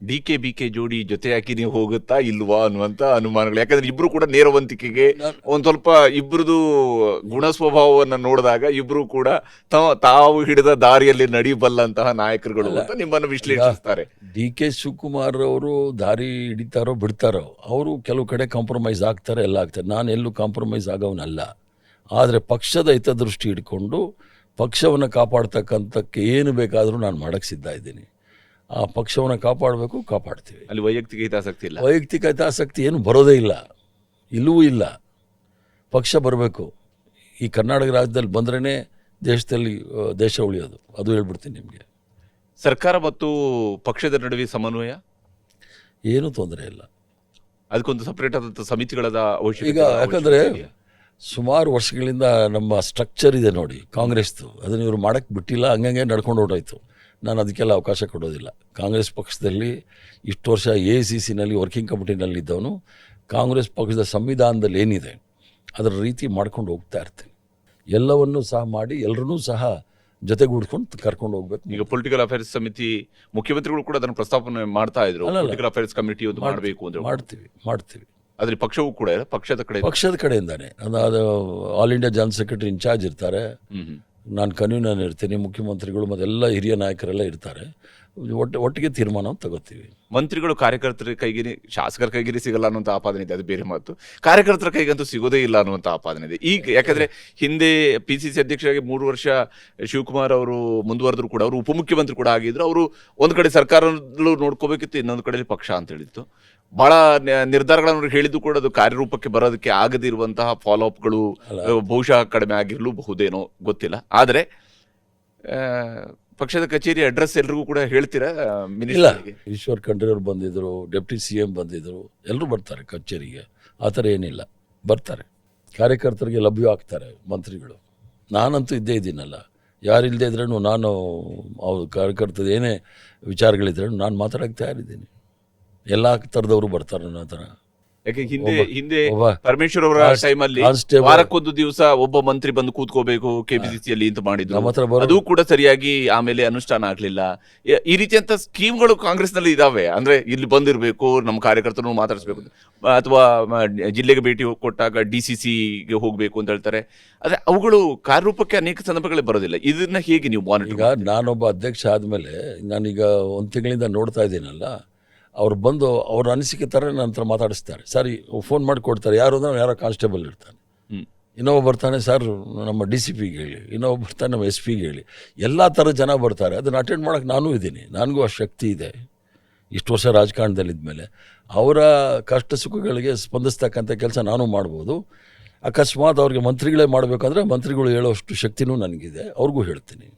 DK-BK ಜೋಡಿ ಜೊತೆಯಾಗಿ ನೀವು ಹೋಗುತ್ತಾ ಇಲ್ವಾ ಅನ್ನುವಂತ ಅನುಮಾನಗಳು. ಯಾಕಂದ್ರೆ ಇಬ್ರು ಕೂಡ ನೇರವಂತಿಕೆಗೆ ಒಂದ್ ಸ್ವಲ್ಪ ಇಬ್ರದು ಗುಣ ಸ್ವಭಾವವನ್ನ ನೋಡಿದಾಗ ಇಬ್ರು ಕೂಡ ತಾವು ಹಿಡಿದ ದಾರಿಯಲ್ಲಿ ನಡೀಬಲ್ಲಂತಹ ನಾಯಕರುಗಳು ಅಂತ ನಿಮ್ಮನ್ನು ವಿಶ್ಲೇಷಿಸ್ತಾರೆ. DK ಶಿವಕುಮಾರ್ ಅವರು ದಾರಿ ಹಿಡಿತಾರೋ ಬಿಡ್ತಾರೋ, ಅವರು ಕೆಲವು ಕಡೆ ಕಾಂಪ್ರಮೈಸ್ ಆಗ್ತಾರೆ, ಎಲ್ಲ ಆಗ್ತಾರೆ. ನಾನು ಎಲ್ಲೂ ಕಾಂಪ್ರಮೈಸ್ ಆಗೋವನಲ್ಲ. ಆದರೆ ಪಕ್ಷದ ಹಿತದೃಷ್ಟಿ ಹಿಡ್ಕೊಂಡು ಪಕ್ಷವನ್ನು ಕಾಪಾಡ್ತಕ್ಕಂಥಕ್ಕೆ ಏನು ಬೇಕಾದರೂ ನಾನು ಮಾಡೋಕ್ಕೆ ಸಿದ್ಧ ಇದ್ದೀನಿ. ಆ ಪಕ್ಷವನ್ನು ಕಾಪಾಡಬೇಕು, ಕಾಪಾಡ್ತೀವಿ. ಅಲ್ಲಿ ವೈಯಕ್ತಿಕ ಹಿತಾಸಕ್ತಿ ಇಲ್ಲ. ವೈಯಕ್ತಿಕ ಹಿತಾಸಕ್ತಿ ಏನು ಬರೋದೇ ಇಲ್ಲ, ಇಲ್ಲವೂ ಇಲ್ಲ. ಪಕ್ಷ ಬರಬೇಕು. ಈ ಕರ್ನಾಟಕ ರಾಜ್ಯದಲ್ಲಿ ಬಂದ್ರೇ ದೇಶದಲ್ಲಿ ದೇಶ ಉಳಿಯೋದು, ಅದು ಹೇಳ್ಬಿಡ್ತೀನಿ ನಿಮಗೆ. ಸರ್ಕಾರ ಮತ್ತು ಪಕ್ಷದ ನಡುವೆ ಸಮನ್ವಯ ಏನೂ ತೊಂದರೆ ಇಲ್ಲ. ಅದಕ್ಕೊಂದು ಸಪರೇಟ್ ಆದಂಥ ಸಮಿತಿಗಳದ ಈಗ ಯಾಕಂದರೆ ಸುಮಾರು ವರ್ಷಗಳಿಂದ ನಮ್ಮ ಸ್ಟ್ರಕ್ಚರ್ ಇದೆ ನೋಡಿ ಕಾಂಗ್ರೆಸ್ದು, ಅದನ್ನು ಇವರು ಮಾಡೋಕ್ಕೆ ಬಿಟ್ಟಿಲ್ಲ, ಹಂಗಂಗೆ ನಡ್ಕೊಂಡು ಹೊರಟೋಯ್ತು. ನಾನು ಅದಕ್ಕೆಲ್ಲ ಅವಕಾಶ ಕೊಡೋದಿಲ್ಲ. ಕಾಂಗ್ರೆಸ್ ಪಕ್ಷದಲ್ಲಿ ಇಷ್ಟು ವರ್ಷ AICCನಲ್ಲಿ ವರ್ಕಿಂಗ್ ಕಮಿಟಿನಲ್ಲಿ ಇದ್ದವನು, ಕಾಂಗ್ರೆಸ್ ಪಕ್ಷದ ಸಂವಿಧಾನದಲ್ಲಿ ಏನಿದೆ ಅದರ ರೀತಿ ಮಾಡ್ಕೊಂಡು ಹೋಗ್ತಾ ಇರ್ತೀನಿ. ಎಲ್ಲವನ್ನೂ ಸಹ ಮಾಡಿ ಎಲ್ಲರನ್ನೂ ಸಹ ಜೊತೆಗೂಡ್ಕೊಂಡು ಕರ್ಕೊಂಡು ಹೋಗ್ಬೇಕು. ಈಗ ಪೊಲಿಟಿಕಲ್ ಅಫೇರ್ಸ್ ಸಮಿತಿ ಮುಖ್ಯಮಂತ್ರಿಗಳು ಕೂಡ ಅದನ್ನು ಪ್ರಸ್ತಾಪನೆ ಮಾಡ್ತಾ ಇದ್ರು. ಪೊಲಿಟಿಕಲ್ ಅಫೇರ್ಸ್ ಕಮಿಟಿ ಒಂದು ಮಾಡಬೇಕು ಅಂದ್ರೆ ಮಾಡ್ತೀವಿ. ಆದ್ರೆ ಪಕ್ಷವೂ ಕೂಡ ಪಕ್ಷದ ಕಡೆಯಿಂದಾನೆ ಅದು all India general secretary in charge ಇರ್ತಾರೆ, ನಾನು ಕನ್ವೀನರ್ ಇರ್ತೀನಿ, ಮುಖ್ಯಮಂತ್ರಿಗಳು ಮತ್ತೆಲ್ಲ ಹಿರಿಯ ನಾಯಕರೆಲ್ಲ ಇರ್ತಾರೆ. ಒಟ್ಟಿಗೆ ತೀರ್ಮಾನ ತಗೋತೀವಿ. ಮಂತ್ರಿಗಳು ಕಾರ್ಯಕರ್ತರ ಕೈಗೆ, ಶಾಸಕರ ಕೈಗೆ ಸಿಗಲ್ಲ ಅನ್ನುವಂಥ ಆಪಾದನೆ ಇದೆ, ಅದು ಬೇರೆ ಮಾತು. ಕಾರ್ಯಕರ್ತರ ಕೈಗಂತೂ ಸಿಗೋದೇ ಇಲ್ಲ ಅನ್ನುವಂಥ ಆಪಾದನೆ ಇದೆ ಈಗ. ಯಾಕಂದ್ರೆ ಹಿಂದೆ PCC ಅಧ್ಯಕ್ಷರಾಗಿ 3 ವರ್ಷ ಶಿವಕುಮಾರ್ ಅವರು ಮುಂದುವರೆದ್ರು ಕೂಡ, ಅವರು ಉಪಮುಖ್ಯಮಂತ್ರಿ ಕೂಡ ಆಗಿದ್ರು. ಅವರು ಒಂದು ಕಡೆ ಸರ್ಕಾರದಲ್ಲೂ ನೋಡ್ಕೋಬೇಕಿತ್ತು, ಇನ್ನೊಂದು ಕಡೆ ಪಕ್ಷ ಅಂತ ಹೇಳಿತ್ತು. ಬಹಳ ನಿರ್ಧಾರಗಳನ್ನು ಹೇಳಿದ್ದು ಕೂಡ ಅದು ಕಾರ್ಯರೂಪಕ್ಕೆ ಬರೋದಕ್ಕೆ ಆಗದಿರುವಂತಹ ಫಾಲೋ ಅಪ್ಗಳು ಬಹುಶಃ ಕಡಿಮೆ ಆಗಿರಲೂಬಹುದೇನೋ ಗೊತ್ತಿಲ್ಲ. ಆದರೆ ಪಕ್ಷದ ಕಚೇರಿ ಅಡ್ರೆಸ್ ಎಲ್ರಿಗೂ ಕೂಡ ಹೇಳ್ತೀರಾ? ಇಲ್ಲ, ಈಶ್ವರ್ ಖಂಡ್ರೆ ಅವರು ಬಂದಿದ್ರು, ಡೆಪ್ಟಿ CM ಬಂದಿದ್ರು, ಎಲ್ಲರೂ ಬರ್ತಾರೆ ಕಚೇರಿಗೆ. ಆ ಥರ ಏನಿಲ್ಲ, ಬರ್ತಾರೆ. ಕಾರ್ಯಕರ್ತರಿಗೆ ಲಭ್ಯ ಆಗ್ತಾರೆ ಮಂತ್ರಿಗಳು. ನಾನಂತೂ ಇದ್ದೇ ಇದ್ದೀನಲ್ಲ, ಯಾರಿಲ್ಲದೆ ಇದ್ರೂ ನಾನು ಅವ್ರ ಕಾರ್ಯಕರ್ತದ ಏನೇ ವಿಚಾರಗಳಿದ್ರೆ ನಾನು ಮಾತಾಡೋಕ್ಕೆ ತಯಾರಿದ್ದೀನಿ. ಎಲ್ಲ ಥರದವರು ಬರ್ತಾರೆ ನನ್ನ ಹತ್ರ. ಯಾಕೆ ಹಿಂದೆ ಪರಮೇಶ್ವರ್ ಅವರ ಟೈಮಲ್ಲಿ ವಾರಕ್ಕೊಂದು ದಿವಸ ಒಬ್ಬ ಮಂತ್ರಿ ಬಂದು ಕೂತ್ಕೋಬೇಕು KPCCಯಲ್ಲಿ ಅಂತ ಮಾಡಿದ್ರು. ಅದು ಕೂಡ ಸರಿಯಾಗಿ ಆಮೇಲೆ ಅನುಷ್ಠಾನ ಆಗ್ಲಿಲ್ಲ. ಈ ರೀತಿಯಂತ ಸ್ಕೀಮ್ಗಳು ಕಾಂಗ್ರೆಸ್ ನಲ್ಲಿ ಇದಾವೆ. ಅಂದ್ರೆ ಇಲ್ಲಿ ಬಂದಿರಬೇಕು, ನಮ್ಮ ಕಾರ್ಯಕರ್ತರನ್ನು ಮಾತಾಡಿಸ್ಬೇಕು, ಅಥವಾ ಜಿಲ್ಲೆಗೆ ಭೇಟಿ ಕೊಟ್ಟಾಗ DCCಗೆ ಹೋಗ್ಬೇಕು ಅಂತ ಹೇಳ್ತಾರೆ. ಆದ್ರೆ ಅವುಗಳು ಕಾರ್ಯರೂಪಕ್ಕೆ ಅನೇಕ ಸಂದರ್ಭಗಳಲ್ಲಿ ಬರೋದಿಲ್ಲ. ಇದನ್ನ ಹೇಗೆ ನೀವು ಮಾನಿಟರ್? ಈಗ ನಾನೊಬ್ಬ ಅಧ್ಯಕ್ಷ ಆದ್ಮೇಲೆ ನಾನೀಗ 1 ತಿಂಗಳಿಂದ ನೋಡ್ತಾ ಇದ್ದೀನಲ್ಲ, ಅವ್ರು ಬಂದು ಅವ್ರ ಅನಿಸಿಕೆ ಥರ ನನ್ನ ಹತ್ರ ಮಾತಾಡಿಸ್ತಾರೆ. ಸರಿ, ಫೋನ್ ಮಾಡಿ ಕೊಡ್ತಾರೆ. ಯಾರು ಅಂದ್ರೆ ಯಾರೋ ಕಾನ್ಸ್ಟೇಬಲ್ ಇರ್ತಾನೆ, ಇನ್ನೊಬ್ಬ ಬರ್ತಾನೆ ಸರ್ ನಮ್ಮ DCPಗೆ ಹೇಳಿ, ಇನ್ನೊಬ್ಬ ಬರ್ತಾನೆ ನಮ್ಮ SPಗೆ ಹೇಳಿ, ಎಲ್ಲ ಥರದ ಜನ ಬರ್ತಾರೆ. ಅದನ್ನು ಅಟೆಂಡ್ ಮಾಡೋಕ್ಕೆ ನಾನೂ ಇದ್ದೀನಿ, ನನಗೂ ಆ ಶಕ್ತಿ ಇದೆ. ಇಷ್ಟು ವರ್ಷ ರಾಜಕಾರಣದಲ್ಲಿದ್ಮೇಲೆ ಅವರ ಕಷ್ಟ ಸುಖಗಳಿಗೆ ಸ್ಪಂದಿಸ್ತಕ್ಕಂಥ ಕೆಲಸ ನಾನು ಮಾಡ್ಬೋದು. ಅಕಸ್ಮಾತ್ ಅವ್ರಿಗೆ ಮಂತ್ರಿಗಳೇ ಮಾಡಬೇಕಂದ್ರೆ ಮಂತ್ರಿಗಳು ಹೇಳೋಷ್ಟು ಶಕ್ತಿನೂ ನನಗಿದೆ, ಅವ್ರಿಗೂ ಹೇಳ್ತೀನಿ.